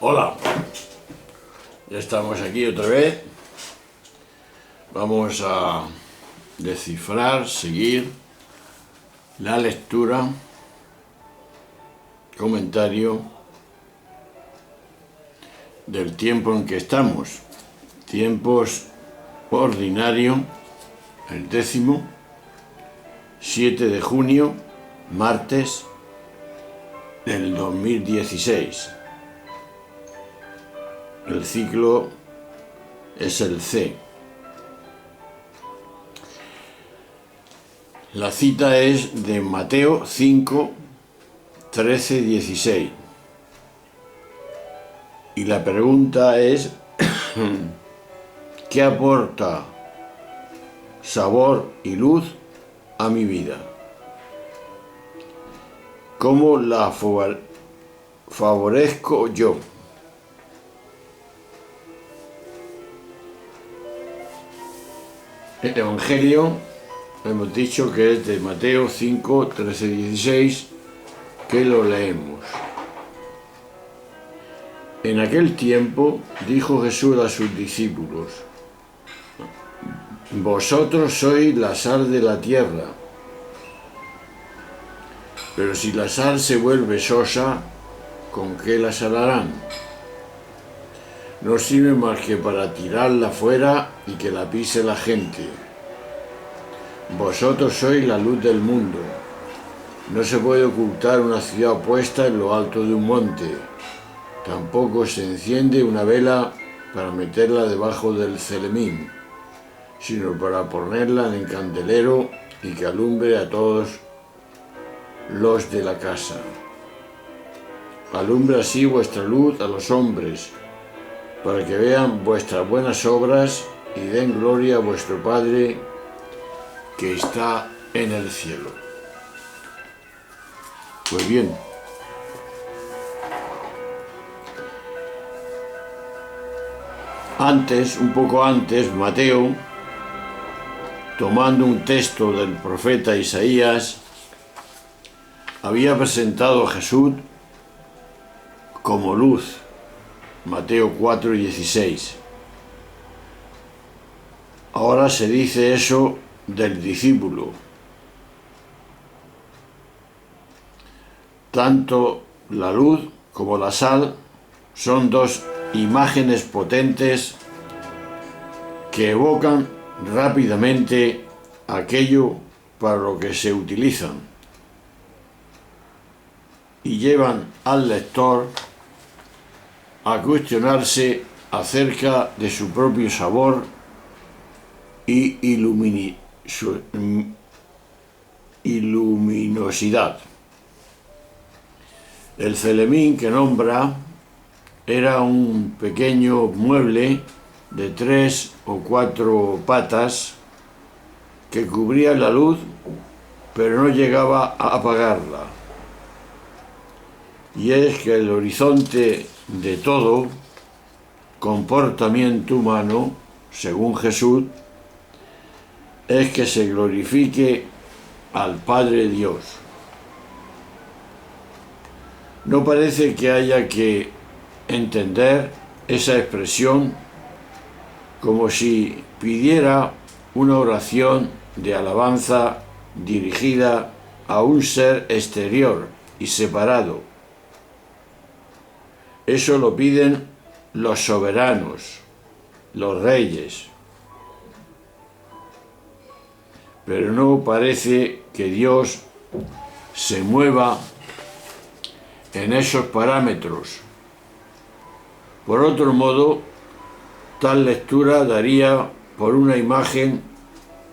Hola, ya estamos aquí otra vez. Vamos a descifrar, seguir la lectura, comentario del tiempo en que estamos. Tiempos ordinario, el 7 de junio, martes del 2016. El ciclo es el C. La cita es de Mateo 5, 13, 16. Y la pregunta es, ¿qué aporta sabor y luz a mi vida? ¿Cómo la favorezco yo? El Evangelio hemos dicho que es de Mateo 5, 13, 16, que lo leemos. En aquel tiempo dijo Jesús a sus discípulos: vosotros sois la sal de la tierra, pero si la sal se vuelve sosa, ¿con qué la salarán? No sirve más que para tirarla fuera y que la pise la gente. Vosotros sois la luz del mundo. No se puede ocultar una ciudad puesta en lo alto de un monte. Tampoco se enciende una vela para meterla debajo del celemín, sino para ponerla en el candelero y que alumbre a todos los de la casa. Alumbre así vuestra luz a los hombres, para que vean vuestras buenas obras y den gloria a vuestro Padre que está en el cielo. Pues bien, un poco antes, Mateo, tomando un texto del profeta Isaías, había presentado a Jesús como luz. Mateo 4, 16. Ahora se dice eso del discípulo. Tanto la luz como la sal son dos imágenes potentes que evocan rápidamente aquello para lo que se utilizan y llevan al lector a cuestionarse acerca de su propio sabor y luminosidad. El celemín que nombra era un pequeño mueble de 3 o 4 patas que cubría la luz, pero no llegaba a apagarla. Y es que el horizonte de todo comportamiento humano, según Jesús, es que se glorifique al Padre Dios. No parece que haya que entender esa expresión como si pidiera una oración de alabanza dirigida a un ser exterior y separado. Eso lo piden los soberanos, los reyes. Pero no parece que Dios se mueva en esos parámetros. Por otro modo, tal lectura daría por una imagen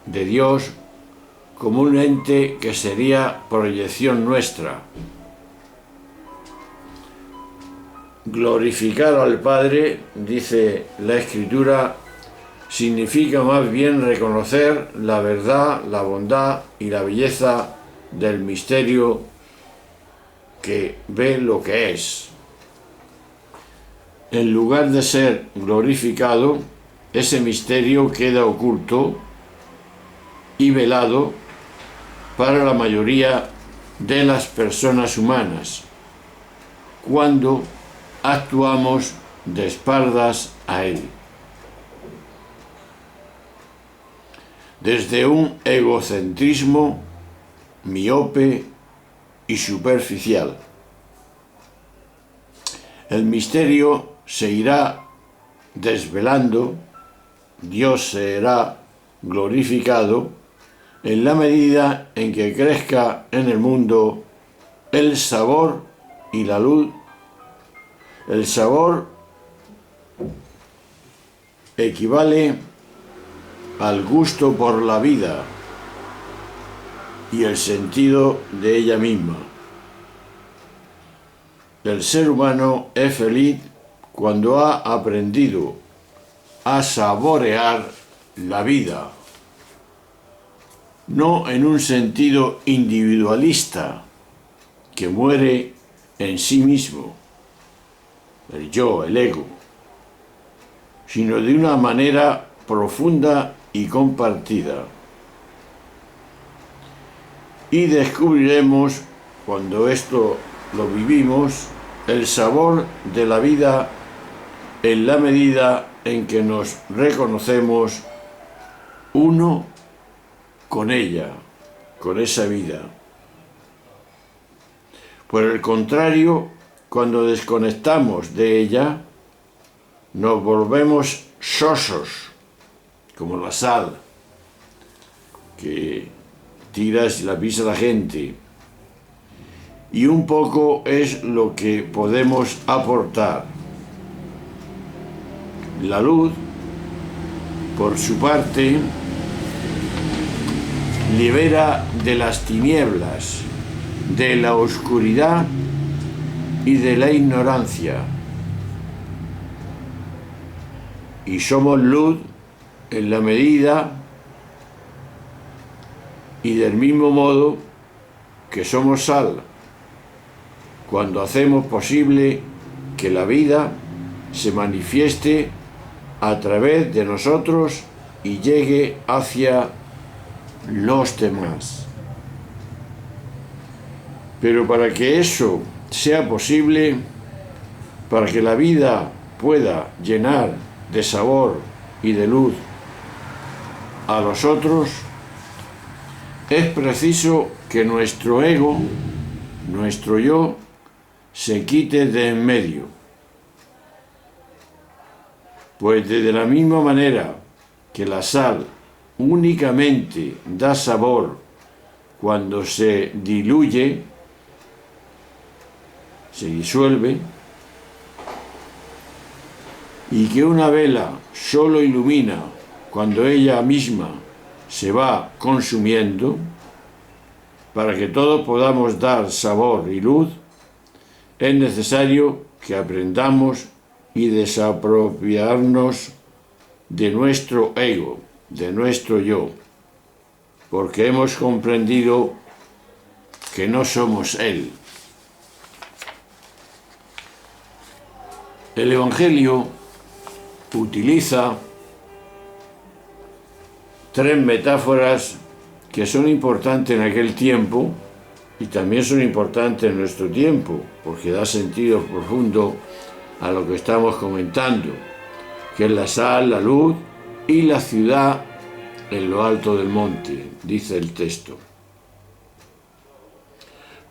de Dios como un ente que sería proyección nuestra. Glorificar al Padre, dice la Escritura, significa más bien reconocer la verdad, la bondad y la belleza del misterio que ve lo que es. En lugar de ser glorificado, ese misterio queda oculto y velado para la mayoría de las personas humanas, cuando actuamos de espaldas a Él. Desde un egocentrismo miope y superficial. El misterio se irá desvelando, Dios será glorificado en la medida en que crezca en el mundo el sabor y la luz. El sabor equivale al gusto por la vida y el sentido de ella misma. El ser humano es feliz cuando ha aprendido a saborear la vida, no en un sentido individualista que muere en sí mismo, el yo, el ego, sino de una manera profunda y compartida. Y descubriremos, cuando esto lo vivimos, el sabor de la vida en la medida en que nos reconocemos uno con ella, con esa vida. Por el contrario, cuando desconectamos de ella, nos volvemos sosos, como la sal, que tiras y la pisa la gente. Y un poco es lo que podemos aportar. La luz, por su parte, libera de las tinieblas, de la oscuridad y de la ignorancia. Y somos luz en la medida y del mismo modo que somos sal, cuando hacemos posible que la vida se manifieste a través de nosotros y llegue hacia los demás. Pero para que eso sea posible, para que la vida pueda llenar de sabor y de luz a los otros, es preciso que nuestro ego, nuestro yo, se quite de en medio. Pues de la misma manera que la sal únicamente da sabor cuando se diluye, se disuelve, y que una vela solo ilumina cuando ella misma se va consumiendo, para que todos podamos dar sabor y luz, es necesario que aprendamos y desapropiarnos de nuestro ego, de nuestro yo, porque hemos comprendido que no somos Él. El Evangelio utiliza tres metáforas que son importantes en aquel tiempo y también son importantes en nuestro tiempo, porque da sentido profundo a lo que estamos comentando, que es la sal, la luz y la ciudad en lo alto del monte, dice el texto.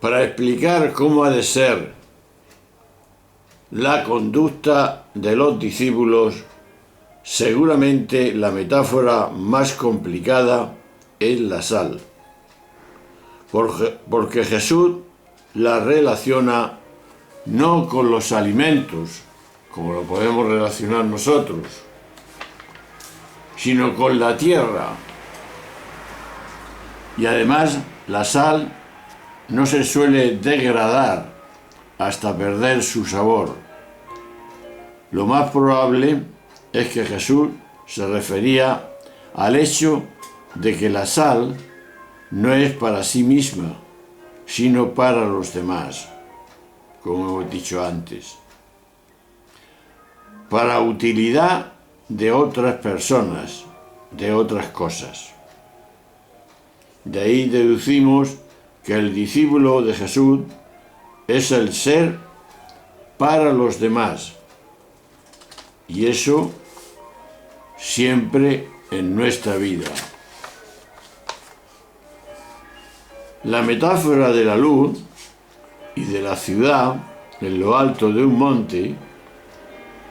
Para explicar cómo ha de ser la conducta de los discípulos, seguramente la metáfora más complicada es la sal, porque Jesús la relaciona no con los alimentos, como lo podemos relacionar nosotros, sino con la tierra. Y además la sal no se suele degradar hasta perder su sabor. Lo más probable es que Jesús se refería al hecho de que la sal no es para sí misma, sino para los demás, como hemos dicho antes, para utilidad de otras personas, de otras cosas. De ahí deducimos que el discípulo de Jesús es el ser para los demás. Y eso siempre en nuestra vida. La metáfora de la luz y de la ciudad en lo alto de un monte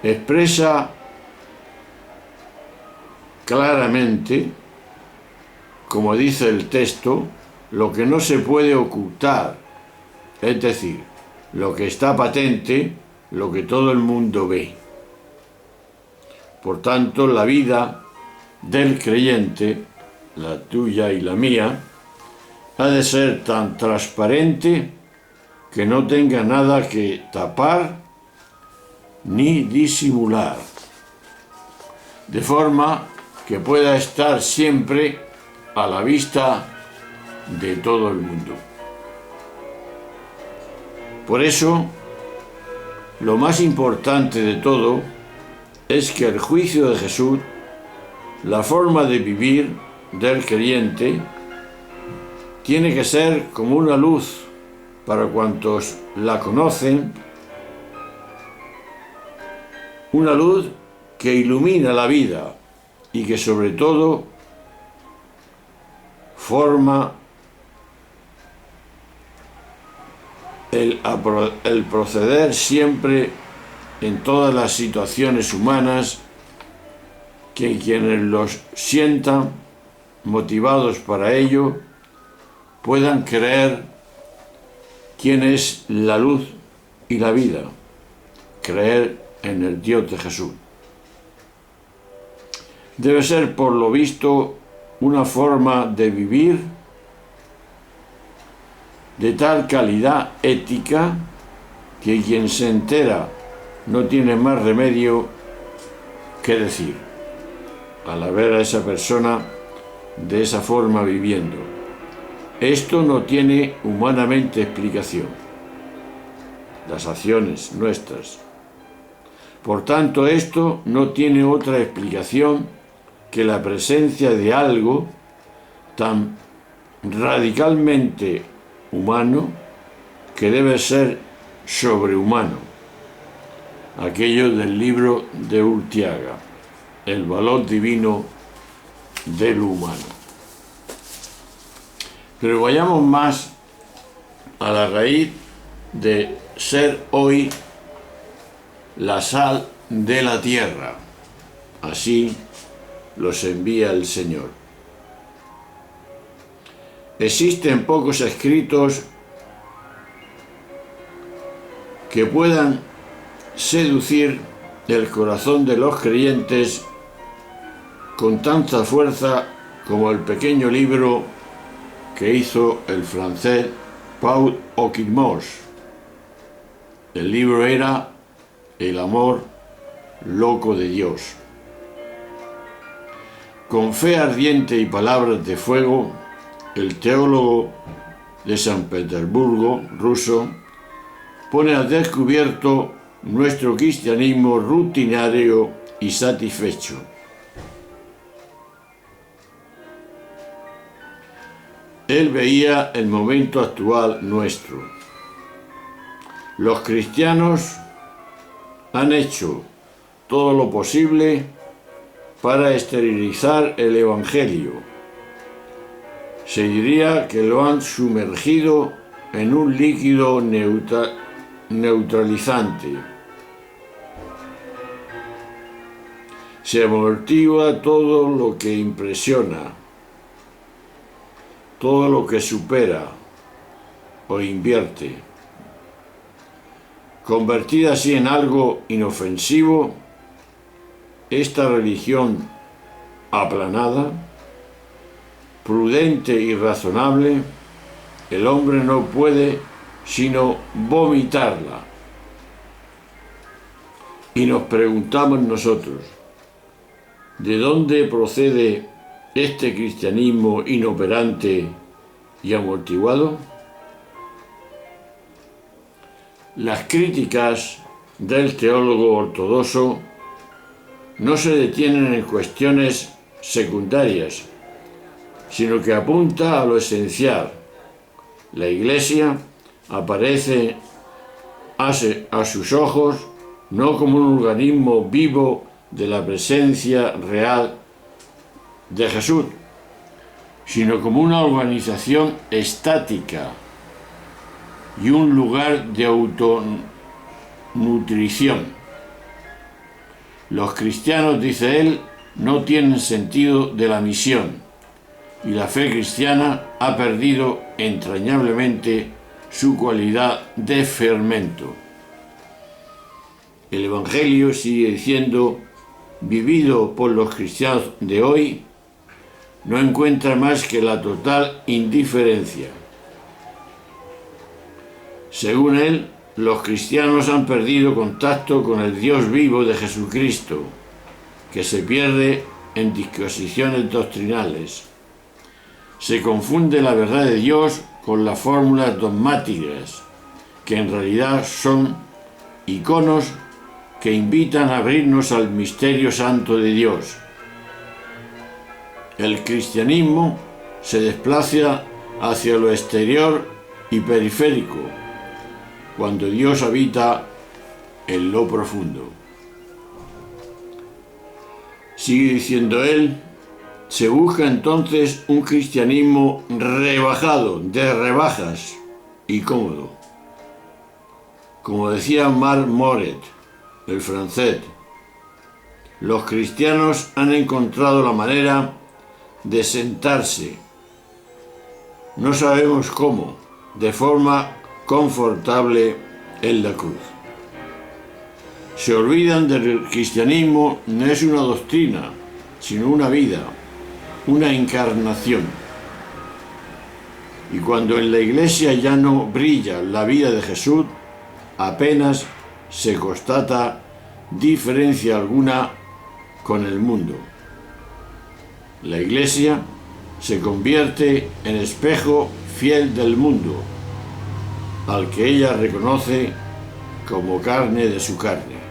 expresa claramente, como dice el texto, lo que no se puede ocultar, es decir, lo que está patente, lo que todo el mundo ve. Por tanto, la vida del creyente, la tuya y la mía, ha de ser tan transparente que no tenga nada que tapar ni disimular, de forma que pueda estar siempre a la vista de todo el mundo. Por eso, lo más importante de todo es que el juicio de Jesús, la forma de vivir del creyente, tiene que ser como una luz para cuantos la conocen, una luz que ilumina la vida y que sobre todo forma el proceder siempre en todas las situaciones humanas, que quienes los sientan motivados para ello puedan creer quién es la luz y la vida, creer en el Dios de Jesús. Debe ser, por lo visto, una forma de vivir de tal calidad ética que quien se entera no tiene más remedio que decir, al ver a esa persona de esa forma viviendo: esto no tiene humanamente explicación, las acciones nuestras. Por tanto, esto no tiene otra explicación que la presencia de algo tan radicalmente humano que debe ser sobrehumano. Aquello del libro de Urtiaga, el valor divino del humano. Pero vayamos más a la raíz de ser hoy la sal de la tierra. Así los envía el Señor. Existen pocos escritos que puedan seducir el corazón de los creyentes con tanta fuerza como el pequeño libro que hizo el francés Paul Oquimos. El libro era El amor loco de Dios. Con fe ardiente y palabras de fuego, el teólogo de San Petersburgo, ruso, pone al descubierto nuestro cristianismo rutinario y satisfecho. Él veía el momento actual nuestro. Los cristianos han hecho todo lo posible para esterilizar el Evangelio. Se diría que lo han sumergido en un líquido neutralizante. Se amortigua todo lo que impresiona, todo lo que supera o invierte. Convertida así en algo inofensivo, esta religión aplanada, prudente y razonable, el hombre no puede sino vomitarla. Y nos preguntamos nosotros, ¿de dónde procede este cristianismo inoperante y amortiguado? Las críticas del teólogo ortodoxo no se detienen en cuestiones secundarias, sino que apunta a lo esencial. La Iglesia aparece a sus ojos no como un organismo vivo de la presencia real de Jesús, sino como una organización estática y un lugar de autonutrición. Los cristianos, dice él, no tienen sentido de la misión, y la fe cristiana ha perdido entrañablemente su cualidad de fermento. El Evangelio, sigue diciendo, vivido por los cristianos de hoy, no encuentra más que la total indiferencia. Según él, los cristianos han perdido contacto con el Dios vivo de Jesucristo, que se pierde en disquisiciones doctrinales. Se confunde la verdad de Dios con las fórmulas dogmáticas, que en realidad son iconos que invitan a abrirnos al misterio santo de Dios. El cristianismo se desplaza hacia lo exterior y periférico, cuando Dios habita en lo profundo. Sigue diciendo él, se busca entonces un cristianismo rebajado, de rebajas y cómodo. Como decía Marc Moret, el francés, los cristianos han encontrado la manera de sentarse, no sabemos cómo, de forma confortable en la cruz. Se olvidan del que el cristianismo no es una doctrina, sino una vida, una encarnación. Y cuando en la iglesia ya no brilla la vida de Jesús, apenas se constata diferencia alguna con el mundo. La iglesia se convierte en espejo fiel del mundo, al que ella reconoce como carne de su carne.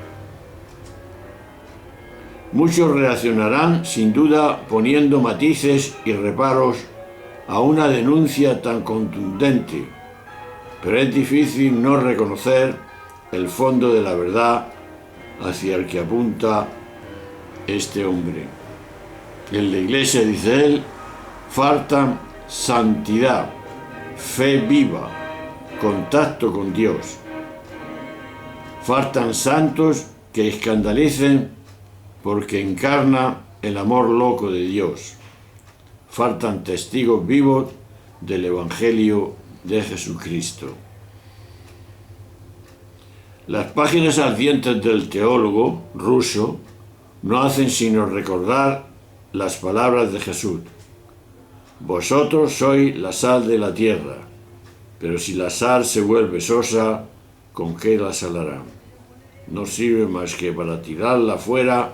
Muchos reaccionarán sin duda poniendo matices y reparos a una denuncia tan contundente, pero es difícil no reconocer el fondo de la verdad hacia el que apunta este hombre. En la iglesia, dice él, faltan santidad, fe viva, contacto con Dios. Faltan santos que escandalicen porque encarna el amor loco de Dios. Faltan testigos vivos del Evangelio de Jesucristo. Las páginas ardientes del teólogo ruso no hacen sino recordar las palabras de Jesús. Vosotros sois la sal de la tierra, pero si la sal se vuelve sosa, ¿con qué la salarán? No sirve más que para tirarla fuera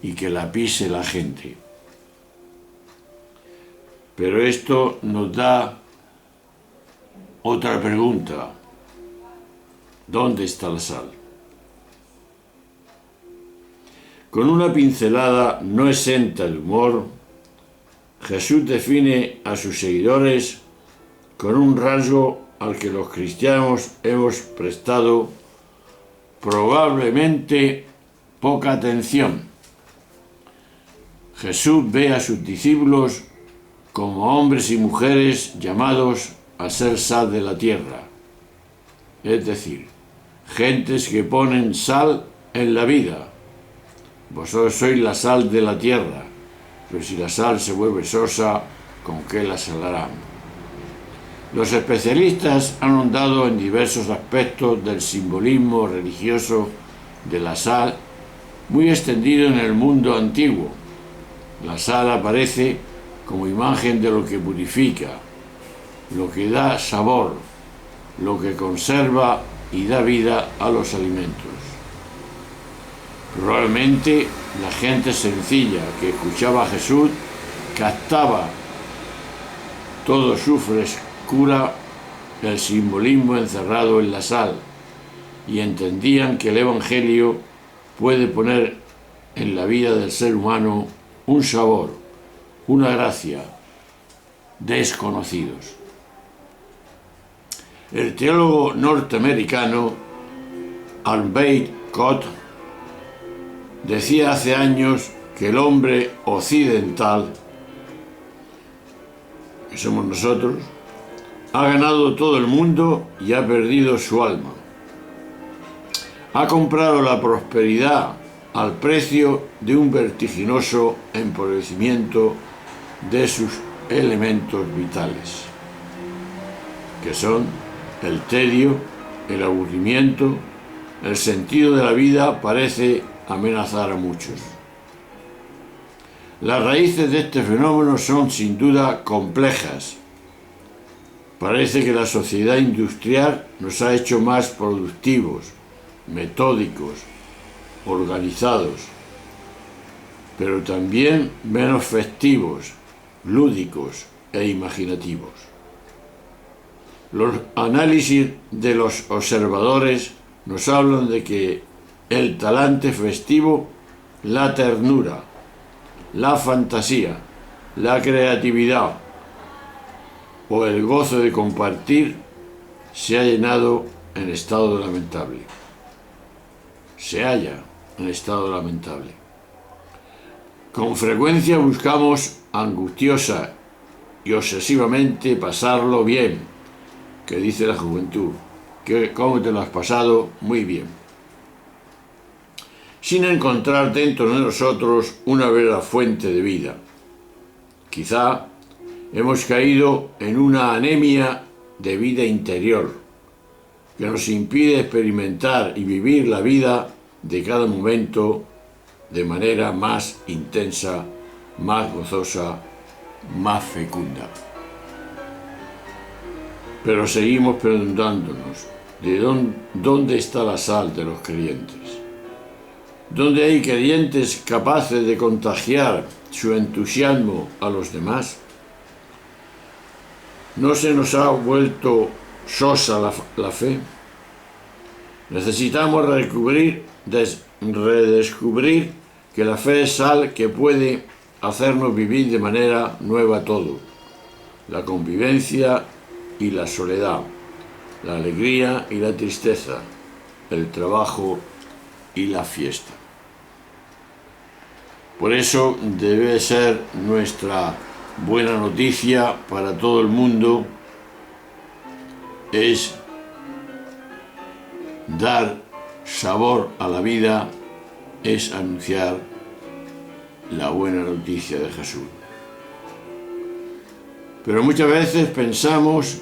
y que la pise la gente. Pero esto nos da otra pregunta. ¿Dónde está la sal? Con una pincelada no exenta de humor, Jesús define a sus seguidores con un rasgo al que los cristianos hemos prestado probablemente poca atención. Jesús ve a sus discípulos como hombres y mujeres llamados a ser sal de la tierra, es decir, gentes que ponen sal en la vida. Vosotros sois la sal de la tierra, pero si la sal se vuelve sosa, ¿con qué la salarán? Los especialistas han ahondado en diversos aspectos del simbolismo religioso de la sal, muy extendido en el mundo antiguo. La sal aparece como imagen de lo que purifica, lo que da sabor, lo que conserva y da vida a los alimentos. Probablemente la gente sencilla que escuchaba a Jesús captaba todo su frescura, el simbolismo encerrado en la sal, y entendían que el Evangelio puede poner en la vida del ser humano un sabor, una gracia, desconocidos. El teólogo norteamericano Albert Cot decía hace años que el hombre occidental, que somos nosotros, ha ganado todo el mundo y ha perdido su alma. Ha comprado la prosperidad al precio de un vertiginoso empobrecimiento de sus elementos vitales, que son el tedio, el aburrimiento. El sentido de la vida parece amenazar a muchos. Las raíces de este fenómeno son sin duda complejas. Parece que la sociedad industrial nos ha hecho más productivos, metódicos, organizados, pero también menos festivos, lúdicos e imaginativos. Los análisis de los observadores nos hablan de que el talante festivo, la ternura, la fantasía, la creatividad o el gozo de compartir se ha llenado en estado lamentable. Se halla en estado lamentable. Con frecuencia buscamos angustiosa y obsesivamente pasarlo bien, que dice la juventud, que cómo te lo has pasado muy bien, sin encontrar dentro de nosotros una verdadera fuente de vida. Quizá hemos caído en una anemia de vida interior que nos impide experimentar y vivir la vida de cada momento de manera más intensa, más gozosa, más fecunda. Pero seguimos preguntándonos, ¿dónde está la sal de los creyentes? ¿Dónde hay creyentes capaces de contagiar su entusiasmo a los demás? ¿No se nos ha vuelto sosa la fe? Necesitamos redescubrir que la fe es sal que puede hacernos vivir de manera nueva todo: la convivencia y la soledad, la alegría y la tristeza, el trabajo y la fiesta. Por eso debe ser nuestra buena noticia para todo el mundo es dar sabor a la vida, es anunciar la buena noticia de Jesús. Pero muchas veces pensamos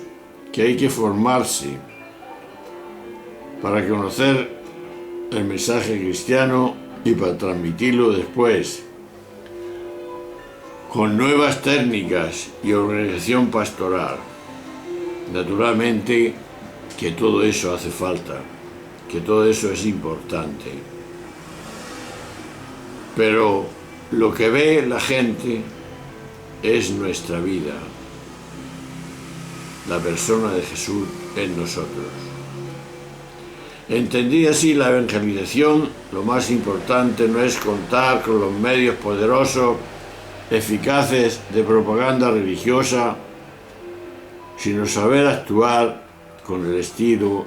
que hay que formarse para conocer el mensaje cristiano y para transmitirlo después con nuevas técnicas y organización pastoral. Naturalmente que todo eso hace falta, que todo eso es importante. Pero lo que ve la gente es nuestra vida, la persona de Jesús en nosotros. Entendida así la evangelización, lo más importante no es contar con los medios poderosos, eficaces de propaganda religiosa, sino saber actuar con el estilo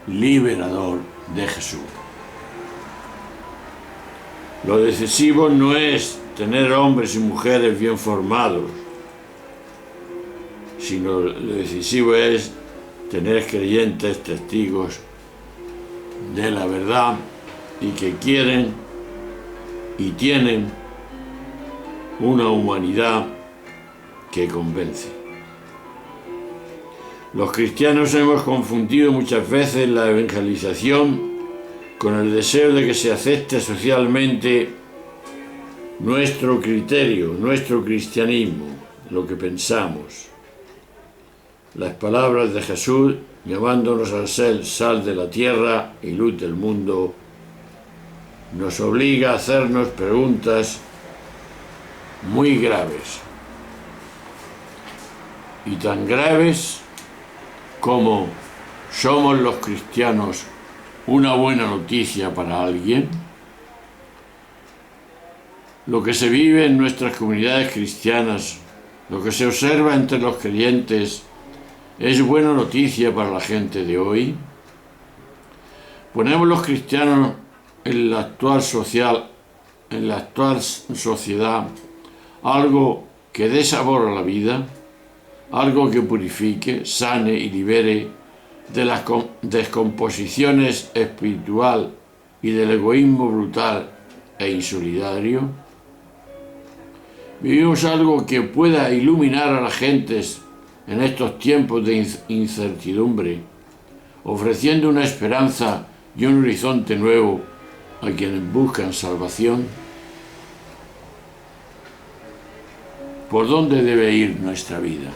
liberador de Jesús. Lo decisivo no es tener hombres y mujeres bien formados, sino lo decisivo es tener creyentes testigos de la verdad y que quieren y tienen una humanidad que convence. Los cristianos hemos confundido muchas veces la evangelización con el deseo de que se acepte socialmente nuestro criterio, nuestro cristianismo, lo que pensamos. Las palabras de Jesús, llamándonos a ser sal de la tierra y luz del mundo, nos obliga a hacernos preguntas muy graves, y tan graves como: ¿somos los cristianos una buena noticia para alguien? Lo que se vive en nuestras comunidades cristianas, lo que se observa entre los creyentes, ¿es buena noticia para la gente de hoy? Ponemos los cristianos en la actual sociedad algo que dé sabor a la vida, algo que purifique, sane y libere de las descomposiciones espiritual y del egoísmo brutal e insolidario. Vivimos algo que pueda iluminar a las gentes en estos tiempos de incertidumbre, ofreciendo una esperanza y un horizonte nuevo a quienes buscan salvación. ¿Por dónde debe ir nuestra vida?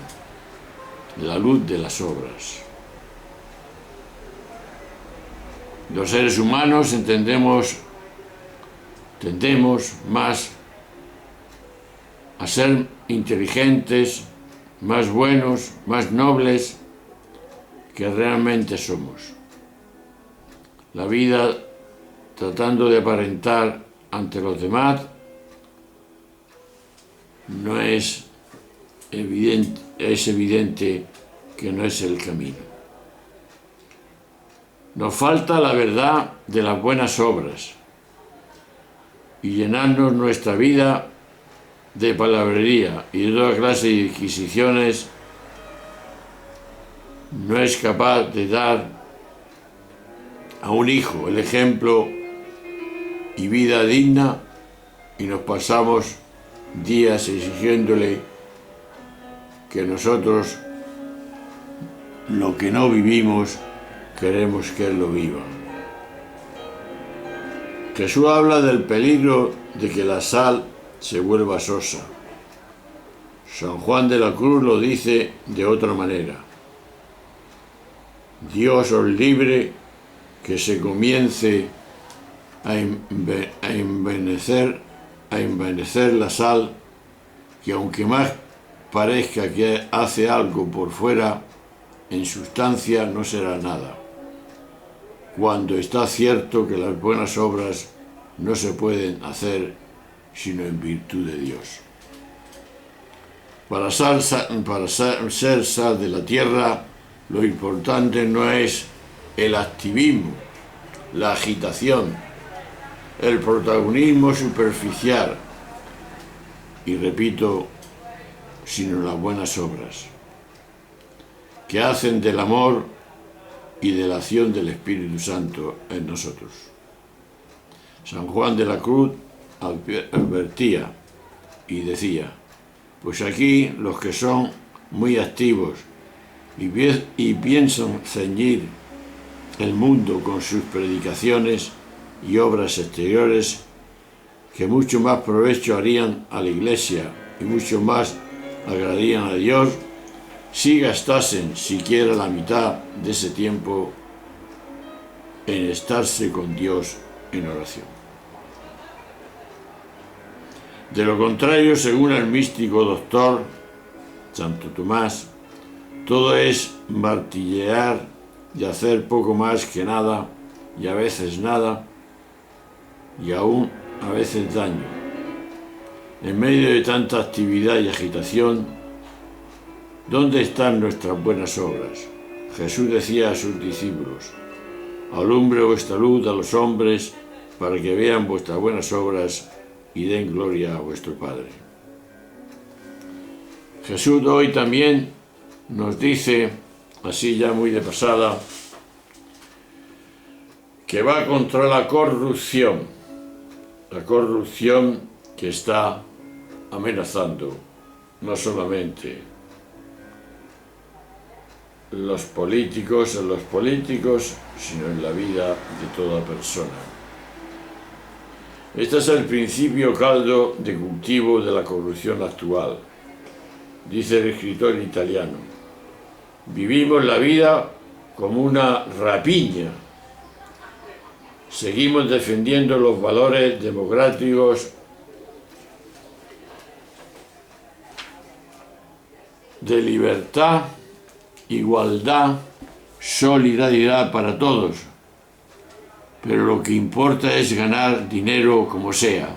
La luz de las obras. Los seres humanos tendemos más a ser inteligentes, más buenos, más nobles que realmente somos. La vida tratando de aparentar ante los demás no es evidente que no es el camino. Nos falta la verdad de las buenas obras y llenarnos nuestra vida de palabrería y de toda clase de adquisiciones no es capaz de dar a un hijo el ejemplo y vida digna, y nos pasamos días exigiéndole que nosotros lo que no vivimos queremos que él lo viva. Jesús habla del peligro de que la sal se vuelva sosa. San Juan de la Cruz lo dice de otra manera. Dios os libre que se comience a envanecer la sal, que aunque más parezca que hace algo por fuera, en sustancia no será nada, cuando está cierto que las buenas obras no se pueden hacer sino en virtud de Dios. Para ser sal de la tierra, lo importante no es el activismo, la agitación, el protagonismo superficial, y repito, sino las buenas obras, que hacen del amor y de la acción del Espíritu Santo en nosotros. San Juan de la Cruz advertía y decía: pues aquí los que son muy activos y piensan ceñir el mundo con sus predicaciones y obras exteriores, que mucho más provecho harían a la Iglesia y mucho más agradarían a Dios si gastasen siquiera la mitad de ese tiempo en estarse con Dios en oración. De lo contrario, según el místico doctor Santo Tomás, todo es martillear y hacer poco más que nada, y a veces nada, y aún a veces daño. En medio de tanta actividad y agitación, ¿dónde están nuestras buenas obras? Jesús decía a sus discípulos: alumbre vuestra luz a los hombres para que vean vuestras buenas obras y den gloria a vuestro Padre. Jesús hoy también nos dice, así ya muy de pasada, que va contra la corrupción que está amenazando no solamente los políticos, sino en la vida de toda persona. Este es el principio caldo de cultivo de la corrupción actual. Dice el escritor italiano: vivimos la vida como una rapiña. Seguimos defendiendo los valores democráticos de libertad, igualdad, solidaridad para todos, pero lo que importa es ganar dinero como sea.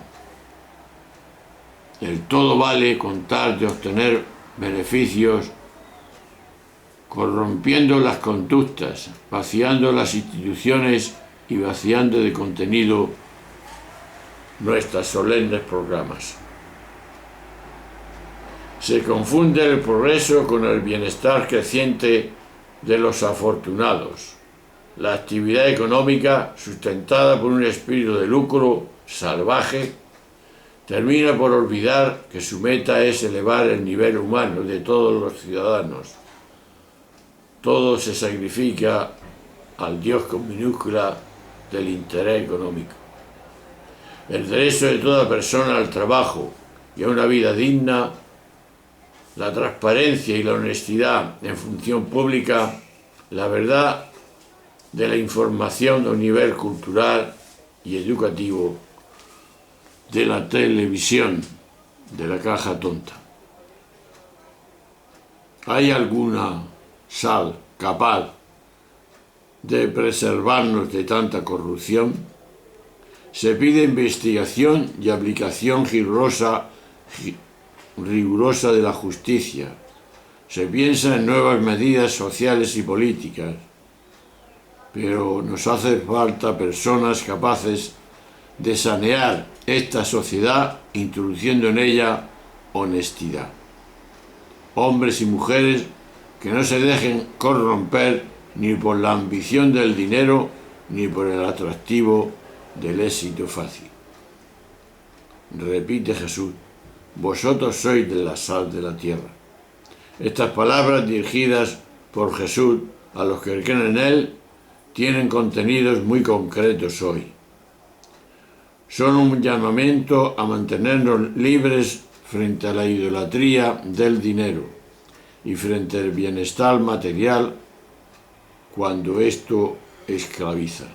El todo vale con tal de obtener beneficios, corrompiendo las conductas, vaciando las instituciones y vaciando de contenido nuestras solemnes proclamas. Se confunde el progreso con el bienestar creciente de los afortunados. La actividad económica, sustentada por un espíritu de lucro salvaje, termina por olvidar que su meta es elevar el nivel humano de todos los ciudadanos. Todo se sacrifica al Dios con minúscula del interés económico. El derecho de toda persona al trabajo y a una vida digna, la transparencia y la honestidad en función pública, la verdad de la información a un nivel cultural y educativo, de la televisión, de la caja tonta. ¿Hay alguna sal capaz de preservarnos de tanta corrupción? Se pide investigación y aplicación rigurosa de la justicia. Se piensa en nuevas medidas sociales y políticas, pero nos hace falta personas capaces de sanear esta sociedad introduciendo en ella honestidad. Hombres y mujeres que no se dejen corromper ni por la ambición del dinero ni por el atractivo del éxito fácil. Repite Jesús: vosotros sois de la sal de la tierra. Estas palabras dirigidas por Jesús a los que creen en Él tienen contenidos muy concretos hoy. Son un llamamiento a mantenernos libres frente a la idolatría del dinero y frente al bienestar material cuando esto esclaviza,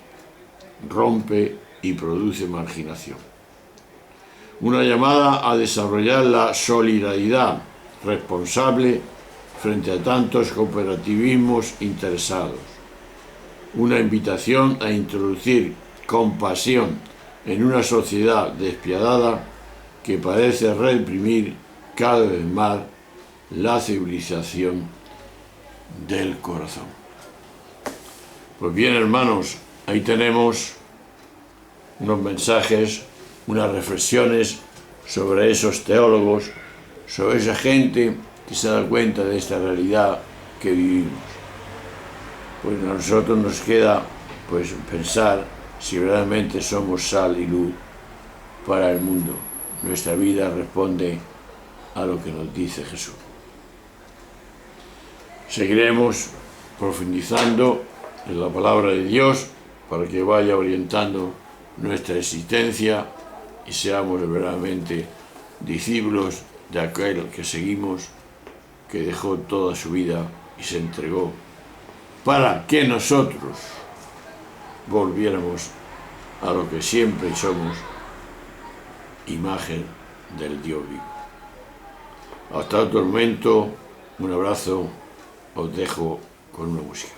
rompe y produce marginación. Una llamada a desarrollar la solidaridad responsable frente a tantos cooperativismos interesados. Una invitación a introducir compasión en una sociedad despiadada que parece reprimir cada vez más la civilización del corazón. Pues bien, hermanos, ahí tenemos unos mensajes, unas reflexiones sobre esos teólogos, sobre esa gente que se da cuenta de esta realidad que vivimos. Pues a nosotros nos queda pensar si realmente somos sal y luz para el mundo. Nuestra vida responde a lo que nos dice Jesús. Seguiremos profundizando en la palabra de Dios para que vaya orientando nuestra existencia y seamos verdaderamente discípulos de aquel que seguimos, que dejó toda su vida y se entregó para que nosotros volviéramos a lo que siempre somos, imagen del Dios vivo. Hasta otro momento, un abrazo, os dejo con una música.